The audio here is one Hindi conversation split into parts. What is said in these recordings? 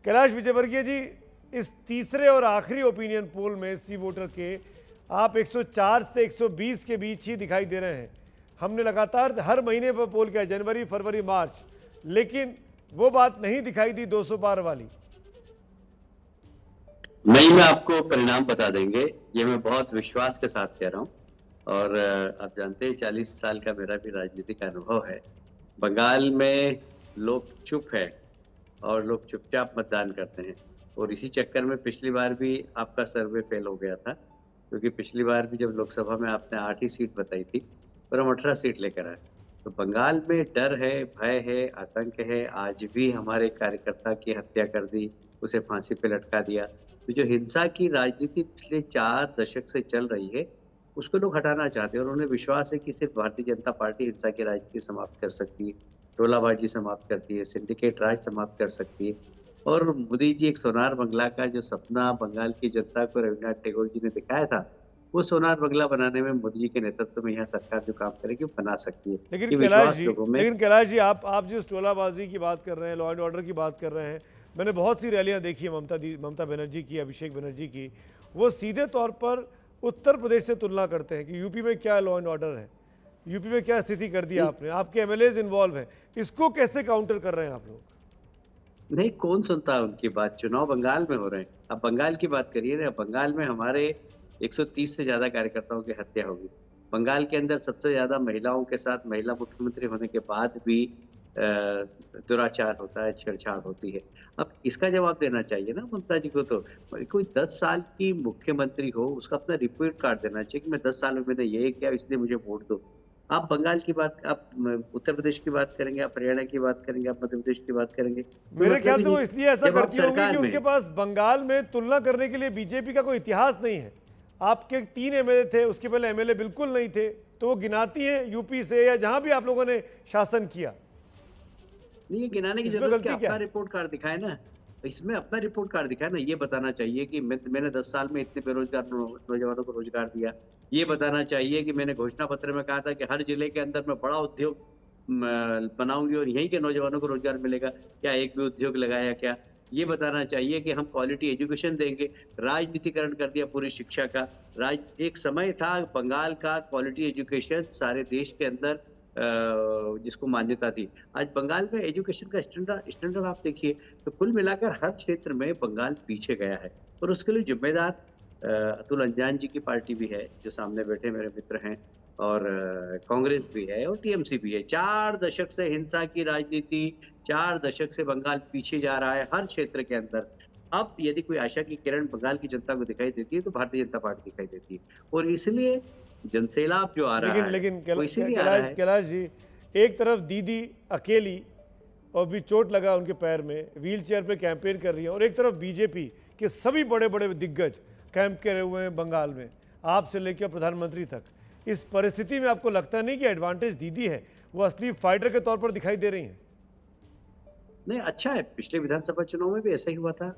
कैलाश विजयवर्गीय जी, इस तीसरे और आखिरी ओपिनियन पोल में सी वोटर के आप 104 से 120 के बीच ही दिखाई दे रहे हैं। हमने लगातार हर महीने पर पोल किया, जनवरी, फरवरी, मार्च, लेकिन वो बात नहीं दिखाई दी 200 पार वाली। मई में आपको परिणाम बता देंगे, ये मैं बहुत विश्वास के साथ कह रहा हूँ। और आप जानते हैं 40 साल का मेरा भी राजनीतिक अनुभव है। बंगाल में लोग चुप है और लोग चुपचाप मतदान करते हैं, और इसी चक्कर में पिछली बार भी आपका सर्वे फेल हो गया था, क्योंकि पिछली बार भी जब लोकसभा में आपने 8 ही सीट बताई थी और हम 18 सीट लेकर आए। तो बंगाल में डर है, भय है, आतंक है। आज भी हमारे कार्यकर्ता की हत्या कर दी, उसे फांसी पे लटका दिया। तो जो हिंसा की राजनीति पिछले 4 दशक से चल रही है, उसको लोग हटाना चाहते हैं, और उन्हें विश्वास है कि सिर्फ भारतीय जनता पार्टी हिंसा की राजनीति समाप्त कर सकती है, टोलाबाजी समाप्त करती है, सिंडिकेट राज समाप्त कर सकती है। और मोदी जी एक सोनार बंगला का जो सपना बंगाल की जनता को रविन्द्रनाथ टैगोर जी ने दिखाया था, वो सोनार बंगला बनाने में मोदी जी के नेतृत्व में यहाँ सरकार जो काम करेगी वो बना सकती है। लेकिन कैलाश जी आप जिस टोलाबाजी की बात कर रहे हैं, लॉ एंड ऑर्डर की बात कर रहे हैं, मैंने बहुत सी रैलियां देखी है ममता बनर्जी की, अभिषेक बनर्जी की। वो सीधे तौर पर उत्तर प्रदेश से तुलना करते हैं कि यूपी में क्या लॉ एंड ऑर्डर है, यूपी में क्या स्थिति कर दी आपने, आपके एमएलएज इन्वॉल्व हैं, इसको कैसे काउंटर कर रहे हैं आप लोग? नहीं, कौन सुनता है उनकी बात? चुनाव बंगाल में हो रहे हैं। अब बंगाल की बात करिए ना, बंगाल में हमारे 130 से ज्यादा कार्यकर्ताओं की हत्या होगी। बंगाल के अंदर सबसे ज्यादा महिलाओं के साथ, महिला मुख्यमंत्री होने के बाद भी दुराचार होता है, छेड़छाड़ होती है। अब इसका जवाब देना चाहिए ना ममता जी को। तो कोई 10 साल की मुख्यमंत्री हो, उसका अपना रिपोर्ट कार्ड देना चाहिए कि मैं 10 साल में मैंने ये किया, इसलिए मुझे वोट दो। आप बंगाल की बात, आप उत्तर प्रदेश की बात करेंगे, आप हरियाणा की बात करेंगे, आप मध्य प्रदेश की बात करेंगे, मेरे ख्याल से वो इसलिए ऐसा करती होंगी कि उनके पास बंगाल में तुलना करने के लिए बीजेपी का कोई इतिहास नहीं है। आपके 3 एमएलए थे, उसके पहले एमएलए बिल्कुल नहीं थे, तो वो गिनाती है यूपी से या जहां भी आप लोगों ने शासन किया। नहीं, ये गिनाने की जरूरत क्या? अपना रिपोर्ट कार्ड दिखाए ना, इसमें अपना रिपोर्ट कार्ड दिखाए ना। ये बताना चाहिए कि मैंने 10 साल में इतने बेरोजगार नौजवानों को रोजगार दिया। ये बताना चाहिए कि मैंने घोषणा पत्र में कहा था कि हर जिले के अंदर मैं बड़ा उद्योग बनाऊंगी और यहीं के नौजवानों को रोजगार मिलेगा। क्या एक भी उद्योग लगाया क्या? ये बताना चाहिए कि हम क्वालिटी एजुकेशन देंगे। राजनीतिकरण कर दिया पूरी शिक्षा का। एक समय था बंगाल का क्वालिटी एजुकेशन सारे देश के अंदर जिसको मान्यता थी। आज बंगाल में एजुकेशन का स्टैंडर्ड आप देखिए, तो कुल मिलाकर हर क्षेत्र में बंगाल पीछे गया है, और उसके लिए जिम्मेदार अतुल अंजान जी की पार्टी भी है, जो सामने बैठे मेरे मित्र हैं, और कांग्रेस भी है और टीएमसी भी है। 4 दशक से हिंसा की राजनीति, 4 दशक से बंगाल पीछे जा रहा है हर क्षेत्र के अंदर। अब यदि कोई आशा की किरण बंगाल की जनता को दिखाई देती है, तो भारतीय जनता पार्टी दिखाई देती है, और इसलिए जनसैलाब जो आ रहा है, लेकिन कैलाश जी, एक तरफ दीदी अकेली और भी चोट लगा उनके पैर में, व्हील चेयर पर कैंपेन कर रही है, और एक तरफ बीजेपी के सभी बड़े बड़े दिग्गज कैंप करे हुए हैं बंगाल में, आपसे लेकर प्रधानमंत्री तक। इस परिस्थिति में आपको लगता नहीं कि एडवांटेज दीदी है, वो असली फाइटर के तौर पर दिखाई दे रही हैं? नहीं, अच्छा है। पिछले विधानसभा चुनाव में भी ऐसा ही हुआ था।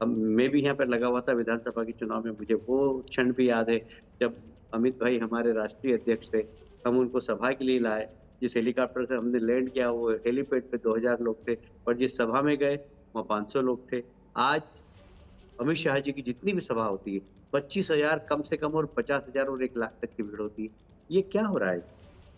मैं भी यहाँ पर लगा हुआ था विधानसभा के चुनाव में। मुझे वो क्षण भी याद है जब अमित भाई हमारे राष्ट्रीय अध्यक्ष थे, हम उनको सभा के लिए लाए। जिस हेलीकॉप्टर से हमने लैंड किया, वो हेलीपैड पे 2000 लोग थे, और जिस सभा में गए वहाँ 500 लोग थे। आज अमित शाह जी की जितनी भी सभा होती है, 25,000 कम से कम और 50,000 और 1 लाख तक की भीड़ होती है। ये क्या हो रहा है?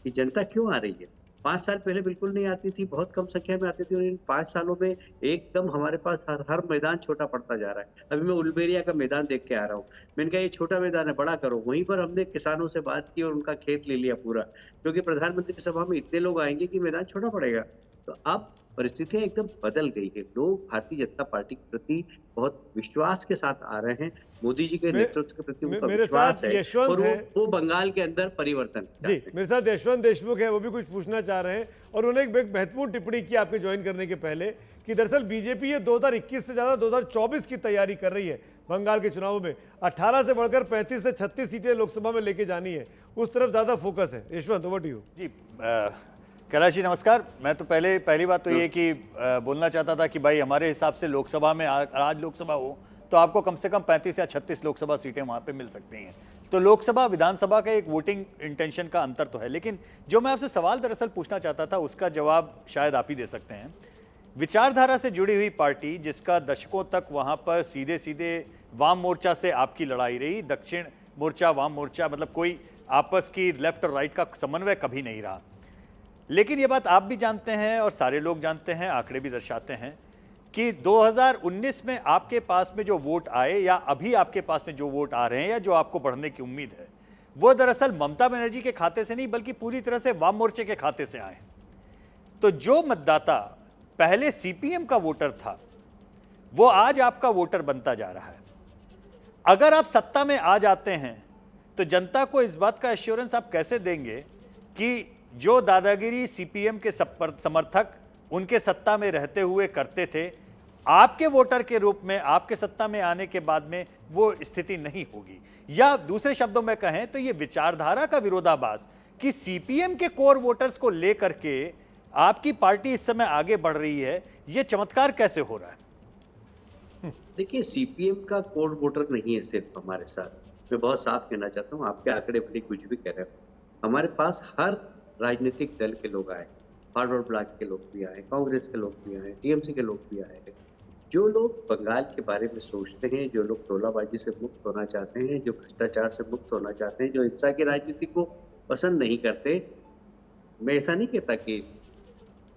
ये जनता क्यों आ रही है? 5 साल पहले बिल्कुल नहीं आती थी, बहुत कम संख्या में आती थी, और इन 5 सालों में एकदम हमारे पास हर मैदान छोटा पड़ता जा रहा है। अभी मैं उलबेरिया का मैदान देख के आ रहा हूँ। मैंने कहा ये छोटा मैदान है, बड़ा करो। वहीं पर हमने किसानों से बात की और उनका खेत ले लिया पूरा, क्योंकि प्रधानमंत्री की सभा में इतने लोग आएंगे कि मैदान छोटा पड़ेगा। तो अब परिस्थितियां एकदम बदल गई है। लोग भारतीय जनता पार्टी के प्रति बहुत विश्वास के साथ आ रहे हैं। मोदी जी के नेतृत्व के प्रति उनका विश्वास है, और वो बंगाल के अंदर परिवर्तन। जी, मेरे साथ यशवंत देशमुख है, वो भी कुछ पूछना चाह रहे हैं, और उन्होंने एक महत्वपूर्ण टिप्पणी की आपके ज्वाइन करने के पहले कि दरअसल बीजेपी ये 2021 से ज्यादा 2024 की तैयारी कर रही है। बंगाल के चुनाव में 18 से बढ़कर 35 से 36 सीटें लोकसभा में लेके जानी है, उस तरफ ज्यादा फोकस है। Yashwant, over to you. जी, कैलाश जी नमस्कार। मैं तो पहली बात तो ये कि बोलना चाहता था कि भाई हमारे हिसाब से लोकसभा में आज लोकसभा हो तो आपको कम से कम 35 या 36 लोकसभा सीटें वहां पे मिल सकती हैं। तो लोकसभा विधानसभा का एक वोटिंग इंटेंशन का अंतर तो है, लेकिन जो मैं आपसे सवाल दरअसल पूछना चाहता था उसका जवाब शायद आप ही दे सकते हैं विचारधारा से जुड़ी हुई पार्टी जिसका दशकों तक वहां पर सीधे सीधे वाम मोर्चा से आपकी लड़ाई रही, दक्षिण मोर्चा वाम मोर्चा, मतलब कोई आपस की लेफ्ट और राइट का समन्वय कभी नहीं रहा। लेकिन ये बात आप भी जानते हैं और सारे लोग जानते हैं, आंकड़े भी दर्शाते हैं कि 2019 में आपके पास में जो वोट आए या अभी आपके पास में जो वोट आ रहे हैं या जो आपको बढ़ने की उम्मीद है, वो दरअसल ममता बनर्जी के खाते से नहीं बल्कि पूरी तरह से वाम मोर्चे के खाते से आए। तो जो मतदाता पहले सीपीएम का वोटर था वो आज आपका वोटर बनता जा रहा है। अगर आप सत्ता में आ जाते हैं तो जनता को इस बात का एश्योरेंस आप कैसे देंगे कि जो दादागिरी सीपीएम के समर्थक उनके सत्ता में रहते हुए करते थे, आपके वोटर के रूप में आपके सत्ता में आने के बाद में वो स्थिति नहीं होगी? या दूसरे शब्दों में कहें तो ये विचारधारा का विरोधाभास कि सीपीएम के कोर वोटर्स को लेकर के आपकी पार्टी इस समय आगे बढ़ रही है, ये चमत्कार कैसे हो रहा है? देखिए, सीपीएम का कोर वोटर नहीं है सिर्फ हमारे साथ। मैं बहुत साफ कहना चाहता हूँ, आपके आंकड़े बड़े कुछ भी कह रहे हो, हमारे पास हर राजनीतिक दल के लोग आए, फॉरवर्ड ब्लॉक के लोग भी आए, कांग्रेस के लोग भी आए, टीएमसी के लोग भी आए। जो लोग बंगाल के बारे में सोचते हैं, जो लोग टोलाबाजी से मुक्त होना चाहते हैं, जो भ्रष्टाचार से मुक्त होना चाहते हैं, जो हिंसा की राजनीति को पसंद नहीं करते, मैं ऐसा नहीं कहता कि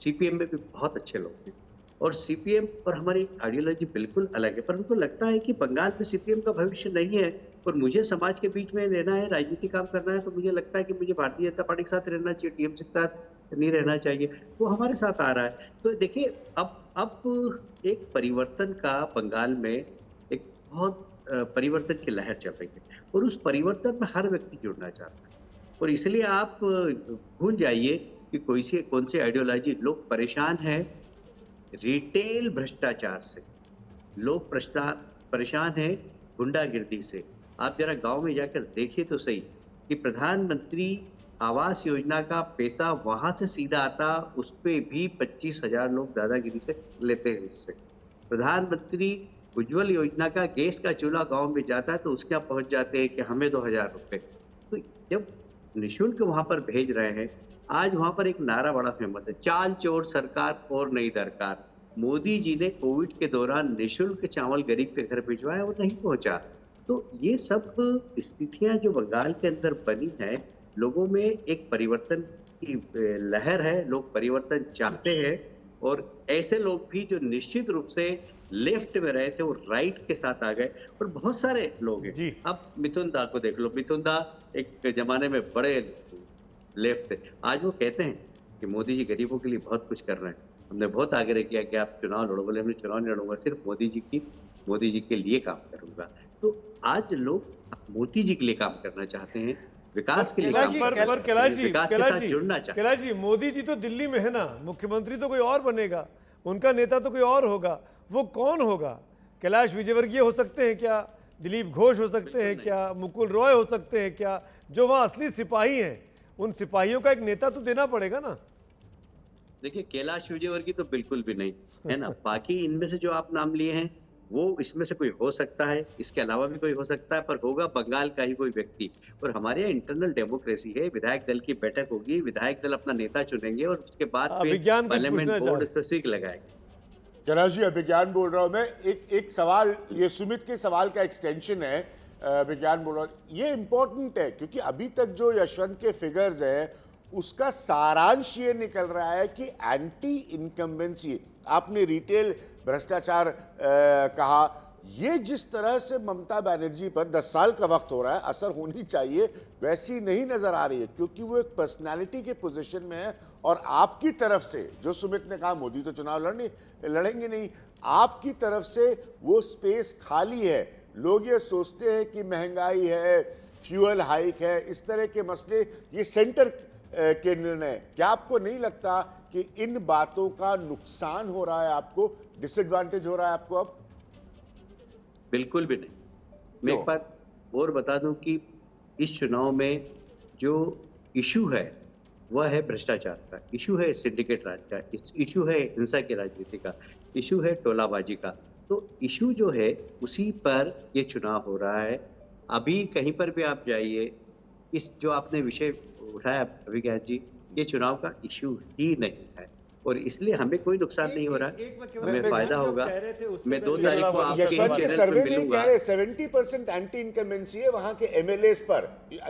सीपीएम में भी बहुत अच्छे लोग हैं और सीपीएम और हमारी आइडियोलॉजी बिल्कुल अलग है, पर उनको लगता है कि बंगाल में सीपीएम का भविष्य नहीं है और मुझे समाज के बीच में रहना है, राजनीति काम करना है, तो मुझे लगता है कि मुझे भारतीय जनता पार्टी के साथ रहना चाहिए, टीएमसी के साथ नहीं रहना चाहिए। वो हमारे साथ आ रहा है। तो देखिए, अब एक परिवर्तन का बंगाल में एक बहुत परिवर्तन की लहर चल रही है और उस परिवर्तन में हर व्यक्ति जुड़ना चाहता है और इसलिए आप भूल जाइए कि कौन सी आइडियोलॉजी। लोग परेशान हैं रिटेल भ्रष्टाचार से, लोग परेशान हैं गुंडागिर्दी से। आप जरा गांव में जाकर देखिए तो सही कि प्रधानमंत्री आवास योजना का पैसा वहां से सीधा आता, उस पे भी 25,000 लोग दादागिरी से लेते हैं इससे। प्रधानमंत्री उज्जवल योजना का गैस का चूल्हा गांव में जाता है तो उसके यहाँ पहुंच जाते हैं कि हमें 2,000 रुपए। तो जब निःशुल्क वहां पर भेज रहे हैं, आज वहां पर एक नारा बड़ा फेमस है, चाल चोर सरकार और नहीं दरकार। मोदी जी ने कोविड के दौरान निःशुल्क चावल गरीब के घर भिजवाया और नहीं पहुंचा। तो ये सब स्थितियां जो बंगाल के अंदर बनी है, लोगों में एक परिवर्तन की लहर है, लोग परिवर्तन चाहते हैं और ऐसे लोग भी जो निश्चित रूप से लेफ्ट में रहे थे वो राइट के साथ आ गए और बहुत सारे लोग हैं। अब मिथुन दा को देख लो, मिथुन दा एक जमाने में बड़े लेफ्ट थे, आज वो कहते हैं कि मोदी जी गरीबों के लिए बहुत कुछ कर रहे हैं, हमने बहुत आग्रह किया कि आप चुनाव लड़ो, बोले हमने चुनाव नहीं लड़ूंगा, सिर्फ मोदी जी के लिए काम करूंगा। तो आज लोग मोदी जी के लिए काम करना चाहते हैं, विकास के लिए काम विकास के साथ जुड़ना चाहते हैं। कैलाश जी, मोदी जी तो दिल्ली में है ना, मुख्यमंत्री तो कोई और बनेगा, उनका नेता तो कोई और होगा, वो कौन होगा? कैलाश विजयवर्गीय हो सकते हैं क्या? दिलीप घोष हो सकते हैं क्या? मुकुल रॉय हो सकते हैं क्या? जो वहां असली सिपाही हैं, उन सिपाहियों का एक नेता तो देना पड़ेगा ना। देखिए, कैलाश विजयवर्गीय तो बिल्कुल भी नहीं है ना। बाकी इनमें से जो आप नाम लिए हैं वो इसमें से कोई हो सकता है, इसके अलावा भी कोई हो सकता है, पर होगा बंगाल का ही कोई व्यक्ति। और हमारे यहाँ इंटरनल डेमोक्रेसी है, विधायक दल की बैठक होगी, विधायक दल अपना नेता चुनेंगे और उसके बाद पार्लियामेंट बोर्ड उस पर सीख लगाएगा। कैलाश जी, अभिज्ञान बोल रहा हूँ मैं। एक सवाल, ये सुमित के सवाल का एक्सटेंशन है, विज्ञान बोल रहा हूँ, ये इंपॉर्टेंट है क्योंकि अभी तक जो यशवंत के फिगर्स हैं उसका सारांश ये निकल रहा है कि एंटी इनकम्बेंसी, आपने रिटेल भ्रष्टाचार कहा, ये जिस तरह से ममता बनर्जी पर 10 साल का वक्त हो रहा है असर होनी चाहिए, वैसी नहीं नजर आ रही है क्योंकि वो एक पर्सनालिटी के पोजीशन में है। और आपकी तरफ से जो सुमित ने कहा, मोदी तो चुनाव लड़ेंगे नहीं, आपकी तरफ से वो स्पेस खाली है। लोग ये सोचते हैं कि महंगाई है, फ्यूल हाइक है, इस तरह के मसले ये सेंटर के निर्णय। क्या आपको नहीं लगता कि इन बातों का नुकसान हो रहा है, आपको डिसएडवांटेज हो रहा है आपको अब? बिल्कुल भी नहीं। मैं एक बात और बता दूं कि इस चुनाव में जो इशू है वह है भ्रष्टाचार का, इशू है सिंडिकेट राज का, इशू है हिंसा की राजनीति का, इशू है टोलाबाजी का। तो इशू जो है उसी पर ये चुनाव हो रहा है। अभी कहीं पर भी आप जाइए, इस जो आपने विषय उठाया अभिज्ञान जी, ये चुनाव का इशू ही नहीं है। और इसलिए हमें कोई नुकसान नहीं हो रहा है, हमें फायदा होगा। मैं 2 तारीख को आपके यशवंत के चैनल सर्वे पे नहीं मिलूंगा। कह रहे 70% एंटी इनकम्बेंसी है वहां के एमएलएस पर।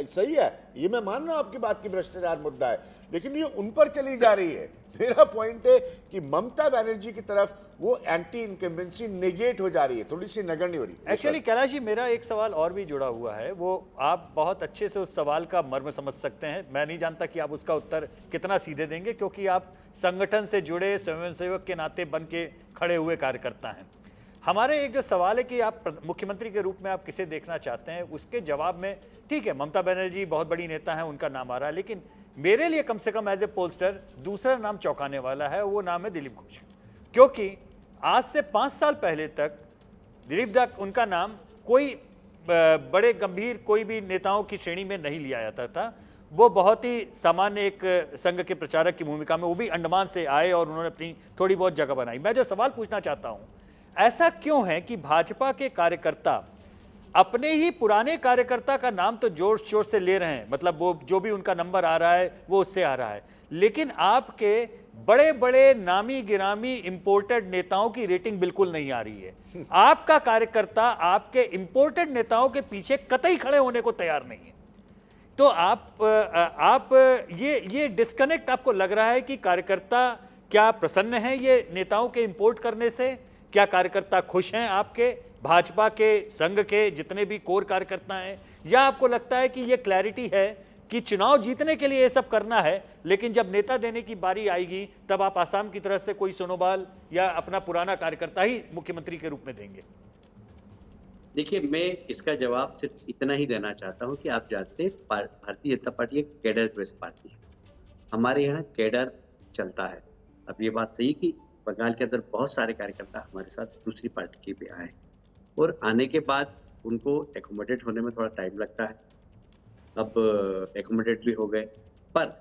सही है, ये मैं मान रहा हूं आपकी बात की भ्रष्टाचार मुद्दा है, लेकिन ये उन पर चली जा रही है। मेरा पॉइंट है कि ममता बनर्जी की तरफ वो एंटी इनकम्बेंसी नेगेट हो जा रही है, थोड़ी सी नगण्य हो रही है। एक्चुअली कैलाश जी, मेरा एक सवाल और भी जुड़ा हुआ है, वो आप बहुत अच्छे से उस सवाल का मर्म समझ सकते हैं। मैं नहीं जानता कि आप उसका उत्तर कितना सीधे देंगे, क्योंकि आप संगठन से जुड़े स्वयंसेवक के नाते बन के खड़े हुए कार्यकर्ता हैं। हमारे एक जो सवाल है कि आप मुख्यमंत्री के रूप में आप किसे देखना चाहते हैं, उसके जवाब में ठीक है ममता बनर्जी बहुत बड़ी नेता है, उनका नाम आ रहा है, लेकिन मेरे लिए कम से कम एज ए पोलस्टर दूसरा नाम चौंकाने वाला है, वो नाम है दिलीप घोष। क्योंकि आज से 5 साल पहले तक दिलीप दा उनका नाम कोई बड़े गंभीर कोई भी नेताओं की श्रेणी में नहीं लिया जाता था। वो बहुत ही सामान्य एक संघ के प्रचारक की भूमिका में, वो भी अंडमान से आए और उन्होंने अपनी थोड़ी बहुत जगह बनाई। मैं जो सवाल पूछना चाहता हूं, ऐसा क्यों है कि भाजपा के कार्यकर्ता अपने ही पुराने कार्यकर्ता का नाम तो जोर शोर से ले रहे हैं, मतलब वो जो भी उनका नंबर आ रहा है वो उससे आ रहा है, लेकिन आपके बड़े बड़े नामी गिरामी इंपोर्टेड नेताओं की रेटिंग बिल्कुल नहीं आ रही है। आपका कार्यकर्ता आपके इंपोर्टेड नेताओं के पीछे कतई खड़े होने को तैयार नहीं है। तो आप ये डिस्कनेक्ट आपको लग रहा है कि कार्यकर्ता क्या प्रसन्न है ये नेताओं के इंपोर्ट करने से? क्या कार्यकर्ता खुश हैं आपके भाजपा के संघ के जितने भी कोर कार्यकर्ता हैं, या आपको लगता है कि ये क्लैरिटी है कि चुनाव जीतने के लिए ये सब करना है, लेकिन जब नेता देने की बारी आएगी तब आप आसाम की तरह से कोई सोनोवाल या अपना पुराना कार्यकर्ता ही मुख्यमंत्री के रूप में देंगे? देखिए, मैं इसका जवाब सिर्फ इतना ही देना चाहता हूं कि आप जानते हैं भारतीय जनता पार्टी एक कैडर बेस्ड पार्टी है। हमारे यहाँ कैडर चलता है। अब ये बात सही कि बंगाल के अंदर बहुत सारे कार्यकर्ता हमारे साथ दूसरी पार्टी के भी आए, और आने के बाद उनको एकोमोडेट होने में थोड़ा टाइम लगता है। अब एकोमोडेट भी हो गए, पर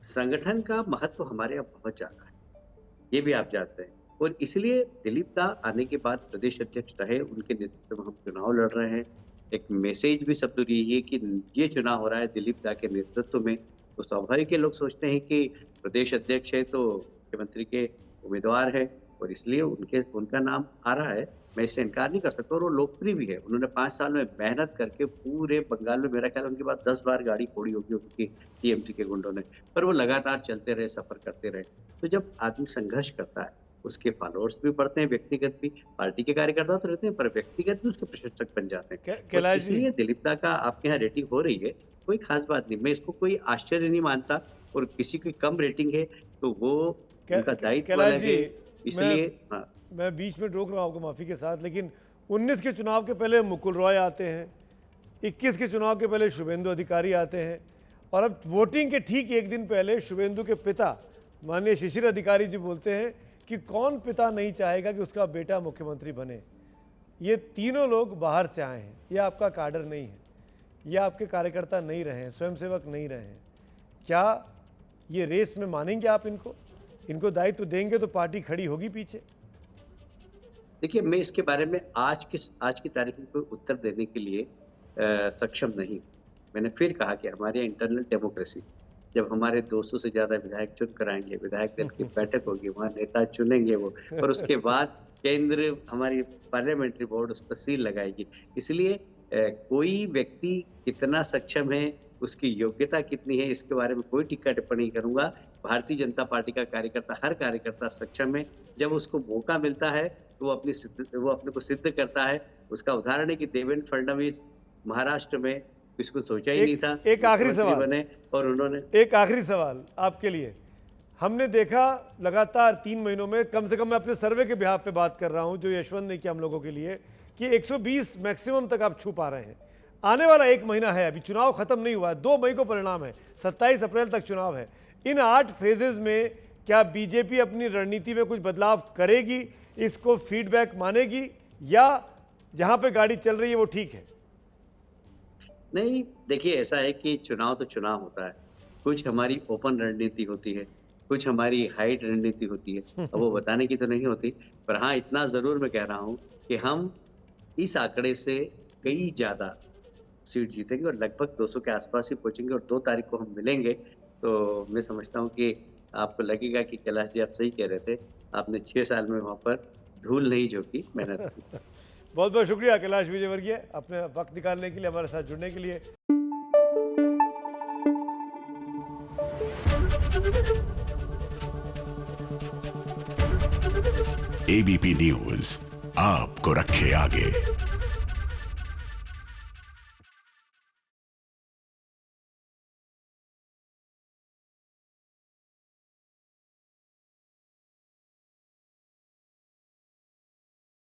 संगठन का महत्व हमारे यहाँ बहुत ज्यादा है, ये भी आप जानते हैं। और इसलिए दिलीप दा आने के बाद प्रदेश अध्यक्ष रहे, उनके नेतृत्व में हम चुनाव लड़ रहे हैं। एक मैसेज भी सब दूर यही है कि ये चुनाव हो रहा है दिलीप दा के नेतृत्व में, तो स्वाभाविक है लोग सोचते हैं कि प्रदेश अध्यक्ष है तो मुख्यमंत्री के उम्मीदवार है, और इसलिए उनका नाम आ रहा है। मैं इससे इनकार नहीं कर सकता, और वो लोकप्रिय भी है। उन्होंने 5 साल में मेहनत करके पूरे बंगाल में, मेरा ख्याल उनके बाद 10 बार गाड़ी फोड़ी होगी उनकी टीएमसी के गुंडों ने, पर वो लगातार चलते रहे, सफर करते रहे। तो जब आदमी संघर्ष करता है, उसके फॉलोअर्स भी बढ़ते हैं, व्यक्तिगत भी, पार्टी के कार्यकर्ता तो रहते हैं पर व्यक्तिगत भी उसके प्रशंसक बन जाते हैं। इसलिए दिलीप दा का आपके यहाँ रेटिंग हो रही है, कोई खास बात नहीं, मैं इसको कोई आश्चर्य नहीं मानता। और किसी की कम रेटिंग है तो वो उनका दायित्व है, इसलिए मैं बीच में रोक रहा हूँ आपको माफी के साथ, लेकिन 19 के चुनाव के पहले मुकुल रॉय आते हैं, 21 के चुनाव के पहले शुभेंदु अधिकारी आते हैं, और अब वोटिंग के ठीक एक दिन पहले शुभेंदु के पिता माननीय शिशिर अधिकारी जी बोलते हैं कि कौन पिता नहीं चाहेगा कि उसका बेटा मुख्यमंत्री बने। ये तीनों लोग बाहर से आए हैं, ये आपका काडर नहीं है, ये आपके कार्यकर्ता नहीं रहे हैं, स्वयंसेवक नहीं रहे हैं। क्या ये रेस में मानेंगे आप इनको दायित्व देंगे तो पार्टी खड़ी होगी पीछे? देखिए, मैं इसके बारे में आज की तारीख में कोई उत्तर देने के लिए सक्षम नहीं। मैंने फिर कहा कि हमारे इंटरनल डेमोक्रेसी, जब हमारे 200 से ज्यादा विधायक चुन कराएंगे, विधायक दल की बैठक होगी, वहाँ नेता चुनेंगे वो, और उसके बाद केंद्र हमारी पार्लियामेंट्री बोर्ड उस पर सील लगाएगी। इसलिए कोई व्यक्ति कितना सक्षम है, उसकी योग्यता कितनी है, इसके बारे में कोई टिक्का टिप्पणी नहीं करूंगा। भारतीय जनता पार्टी का कार्यकर्ता, हर कार्यकर्ता सक्षम है। जब उसको मौका मिलता है तो वो अपने को सिद्ध करता है। उसका उदाहरण है कि देवेंद्र फडणवीस महाराष्ट्र में इसको सोचा ही नहीं था, एक आखिरी सवाल बने, और उन्होंने एक आखिरी सवाल आपके लिए। हमने देखा लगातार 3 महीनों में, कम से कम मैं अपने सर्वे के बिहाफ पे बात कर रहा हूं जो यशवंत ने किया हम लोगों के लिए, कि 120 मैक्सिमम तक आप छू पा रहे हैं। आने वाला 1 महीना है, अभी चुनाव खत्म नहीं हुआ है, 2 मई को परिणाम है, 27 अप्रैल तक चुनाव है। इन 8 फेजेस में क्या बीजेपी अपनी रणनीति में कुछ बदलाव करेगी, इसको फीडबैक मानेगी, या जहां पे गाड़ी चल रही है वो ठीक है? नहीं, देखिए, ऐसा है कि चुनाव तो चुनाव होता है। कुछ हमारी ओपन रणनीति होती है, कुछ हमारी हाइड रणनीति होती है, अब वो बताने की तो नहीं होती। पर हाँ, इतना जरूर मैं कह रहा हूँ कि हम इस आंकड़े से कई ज्यादा सीट जीतेंगे और लगभग 200 के आसपास ही पहुंचेंगे, और 2 तारीख को हम मिलेंगे। तो मैं समझता हूँ कि आपको लगेगा कि कैलाश जी आप सही कह रहे थे, आपने 6 साल में वहाँ पर धूल नहीं झोंकी, मेहनत की। बहुत बहुत शुक्रिया कैलाश विजयवर्गीय, अपने वक्त निकालने के लिए, हमारे साथ जुड़ने के लिए। एबीपी न्यूज आपको रखे आगे।